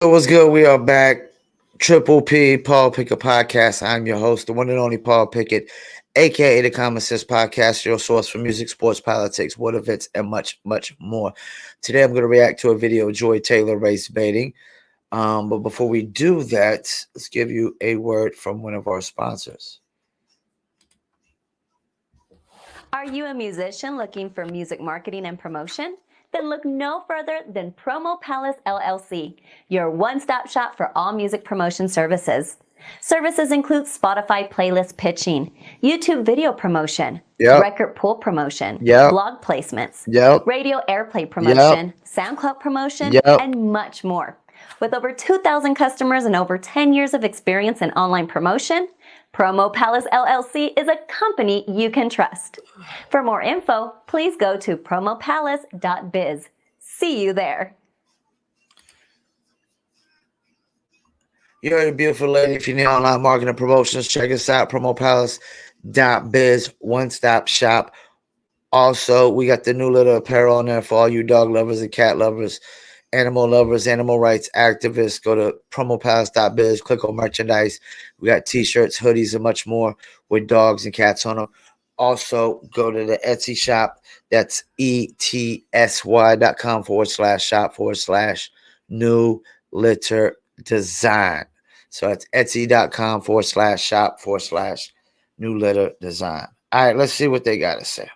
What's good? We are back. Triple P, Paul Pickett Podcast. I'm your host, the one and only Paul Pickett, aka the Common Sense Podcast, your source for music, sports, politics, what events, and much, much more. Today, I'm going to react to a video of Joy Taylor race baiting. But before we do that, let's give you a word from one of our sponsors. Are you a musician looking for music marketing and promotion? Then look no further than Promo Palace LLC, your one-stop shop for all music promotion services. Services include Spotify playlist pitching, YouTube video promotion, record pool promotion, blog placements, radio airplay promotion, SoundCloud promotion, and much more. With over 2,000 customers and over 10 years of experience in online promotion, Promo Palace LLC is a company you can trust. For more info, please go to promopalace.biz. See you there. You heard a beautiful lady. If you need online marketing and promotions, check us out, promopalace.biz, one-stop shop. Also, we got the new little apparel on there for all you dog lovers and cat lovers, animal lovers, animal rights activists. Go to promopalace.biz, click on merchandise. We got t-shirts, hoodies, and much more with dogs and cats on them. Also, go to the Etsy shop. That's etsy.com/shop/new litter design. So that's etsy.com/shop/new litter design. All right, let's see what they got to say.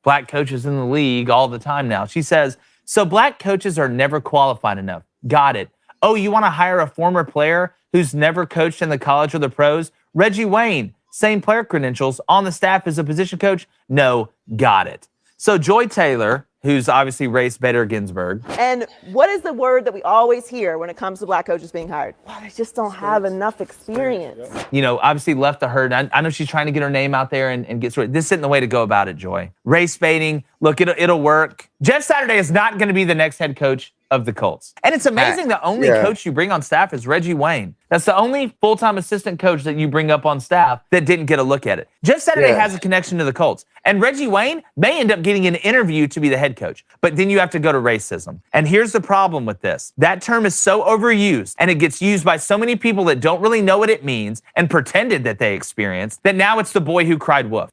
Black coaches in the league all the time now. She says, so black coaches are never qualified enough. Got it. Oh, you want to hire a former player who's never coached in the college or the pros? Reggie Wayne, same player credentials, on the staff as a position coach? No, got it. So Joy Taylor, who's obviously race Bader Ginsburg. And what is the word that we always hear when it comes to black coaches being hired? Well, they just don't have enough experience. You know, obviously left the herd. I know she's trying to get her name out there and get through it. This isn't the way to go about it, Joy. Race baiting, look, it'll work. Jeff Saturday is not going to be the next head coach of the Colts. And it's amazing the only coach you bring on staff is Reggie Wayne. That's the only full-time assistant coach that you bring up on staff that didn't get a look at it. Jeff Saturday has a connection to the Colts. And Reggie Wayne may end up getting an interview to be the head coach. But then you have to go to racism. And here's the problem with this. That term is so overused, and it gets used by so many people that don't really know what it means and pretended that they experienced, that now it's the boy who cried wolf.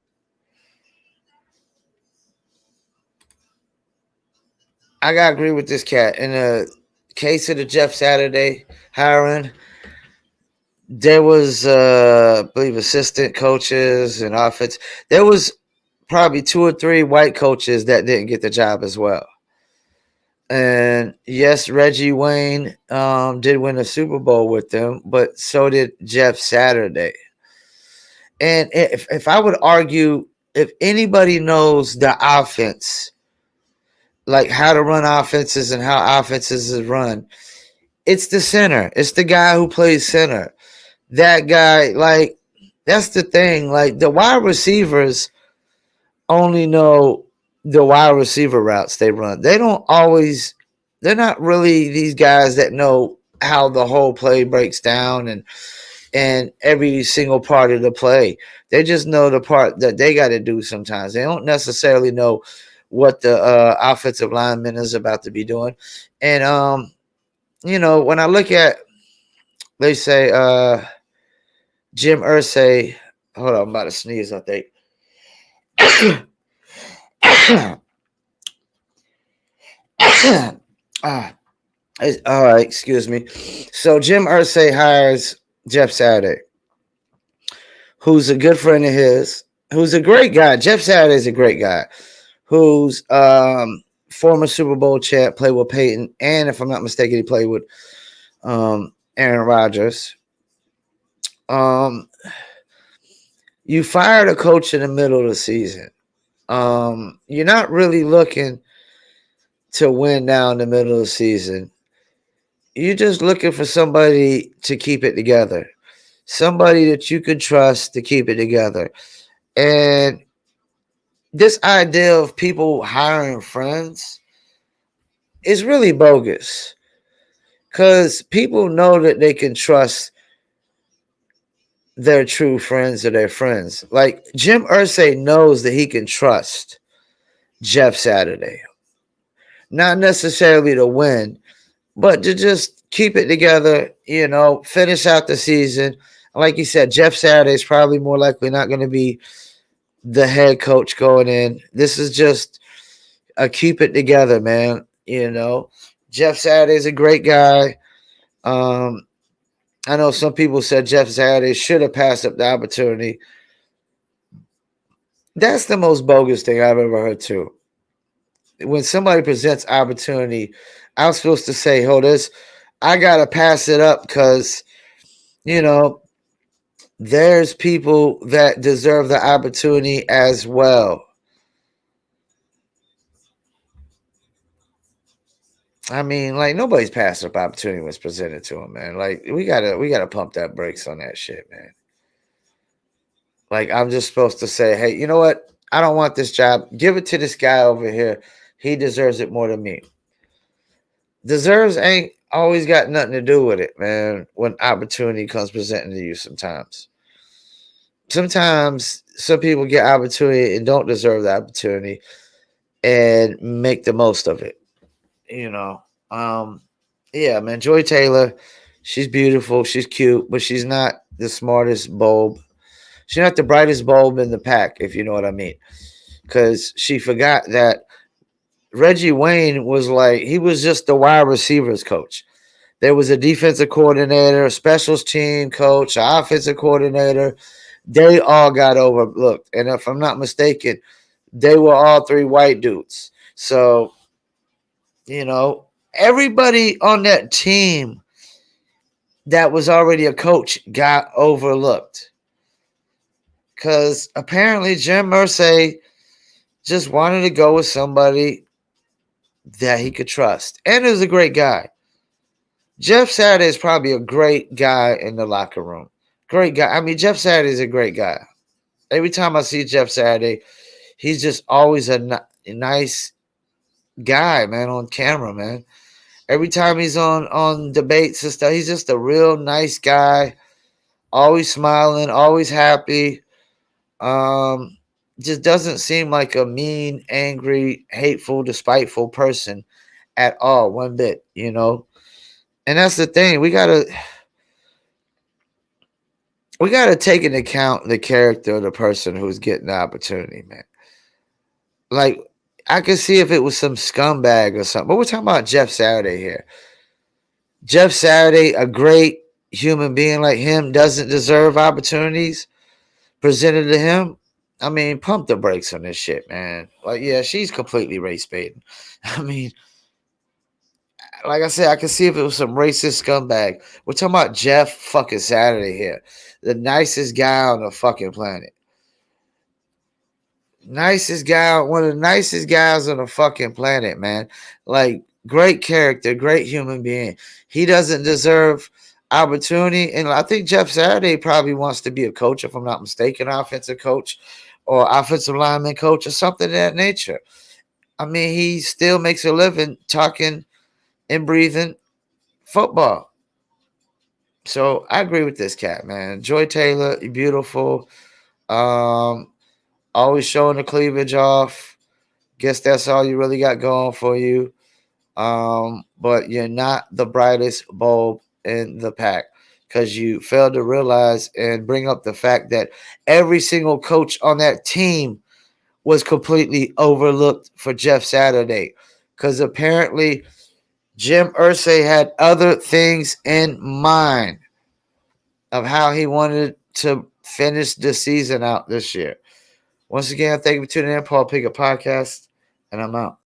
I gotta agree with this cat. In the case of the Jeff Saturday hiring, there was, I believe, assistant coaches and offense. There was probably 2 or 3 white coaches that didn't get the job as well. And yes, Reggie Wayne did win a Super Bowl with them, but so did Jeff Saturday. And if I would argue, if anybody knows the offense, like how to run offenses and how offenses is run, it's the center. It's the guy who plays center. That guy, like, that's the thing. Like, the wide receivers only know the wide receiver routes they run. They don't always, they're not really these guys that know how the whole play breaks down and every single part of the play. They just know the part that they got to do sometimes. They don't necessarily know what the offensive lineman is about to be doing. And, you know, when I look at, they say, Jim Irsay, hold on, I'm about to sneeze, I think. All right, excuse me. So Jim Irsay hires Jeff Saturday, who's a good friend of his, who's a great guy. Jeff Saturday is a great guy, who's former Super Bowl champ, played with Peyton, and if I'm not mistaken, he played with Aaron Rodgers. You fired a coach in the middle of the season. You're not really looking to win now in the middle of the season. You're just looking for somebody to keep it together, somebody that you can trust to keep it together. And this idea of people hiring friends is really bogus, because people know that they can trust their true friends or their friends. Like, Jim Irsay knows that he can trust Jeff Saturday. not necessarily to win, but to just keep it together, finish out the season. Like you said, Jeff Saturday is probably more likely not going to be the head coach going in. This is just a keep it together, man. Jeff Saturday is a great guy. I know some people said Jeff Saturday should have passed up the opportunity. That's the most bogus thing I've ever heard too. When somebody presents opportunity, I'm supposed to say, I gotta pass it up because, there's people that deserve the opportunity as well. I mean, like, nobody's passed up opportunity when it's presented to them, man. Like, we gotta pump that brakes on that shit, man. Like, I'm just supposed to say, hey, you know what? I don't want this job. Give it to this guy over here. He deserves it more than me. Deserves ain't always got nothing to do with it, man, when opportunity comes presenting to you sometimes. Sometimes some people get opportunity and don't deserve the opportunity and make the most of it. Yeah, man, Joy Taylor, she's beautiful, she's cute, but she's not the smartest bulb. She's not the brightest bulb in the pack, if you know what I mean. Because she forgot that Reggie Wayne he was just the wide receivers coach. There was a defensive coordinator, a specials team coach, an offensive coordinator. They all got overlooked. And if I'm not mistaken, they were all three white dudes. So, everybody on that team that was already a coach got overlooked. Because apparently Jim Irsay just wanted to go with somebody that he could trust. And he was a great guy. Jeff Saturday is probably a great guy in the locker room. Great guy. I mean, Jeff Saturday is a great guy. Every time I see Jeff Saturday, he's just always a nice guy, man, on camera, man. Every time he's on debates and stuff, he's just a real nice guy. Always smiling, always happy. Just doesn't seem like a mean, angry, hateful, despiteful person at all, one bit, And that's the thing. We gotta take into account the character of the person who's getting the opportunity, man. Like, I could see if it was some scumbag or something, but we're talking about Jeff Saturday here. Jeff Saturday, a great human being like him, doesn't deserve opportunities presented to him. I mean, pump the brakes on this shit, man. Like, yeah, she's completely race baiting. I mean, like I said, I could see if it was some racist scumbag. We're talking about Jeff fucking Saturday here. The nicest guy on the fucking planet. Nicest guy, one of the nicest guys on the fucking planet, man. Like, great character, great human being. He doesn't deserve opportunity. And I think Jeff Saturday probably wants to be a coach, if I'm not mistaken, offensive coach or offensive lineman coach or something of that nature. I mean, he still makes a living talking and breathing football. So I agree with this cat, man. Joy Taylor, you're beautiful. Always showing the cleavage off. Guess that's all you really got going for you. But you're not the brightest bulb in the pack because you failed to realize and bring up the fact that every single coach on that team was completely overlooked for Jeff Saturday because apparently Jim Irsay had other things in mind of how he wanted to finish the season out this year. Once again, thank you for tuning in, Paul Pickett Podcast, and I'm out.